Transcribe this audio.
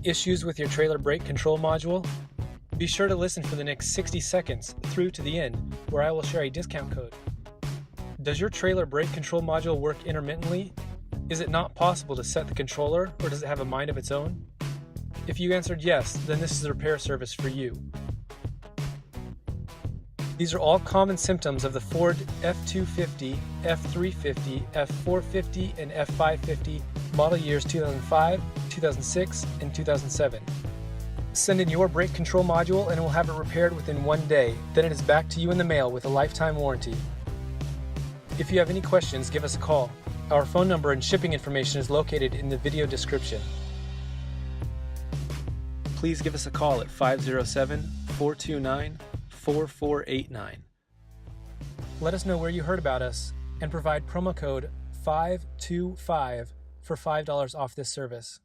issues with your trailer brake control module? Be sure to listen for the next 60 seconds through to the end, where I will share a discount code. Does your trailer brake control module work intermittently? Is it not possible to set the controller, or does it have a mind of its own? If you answered yes, then this is the repair service for you. These are all common symptoms of the Ford F250, F350, F450, and F550 model years 2005, 2006, and 2007. Send in your brake control module and we'll have it repaired within 1 day. Then it is back to you in the mail with a lifetime warranty. If you have any questions, give us a call. Our phone number and shipping information is located in the video description. Please give us a call at 507-429-4489. Let us know where you heard about us and provide promo code 525 for $5 off this service.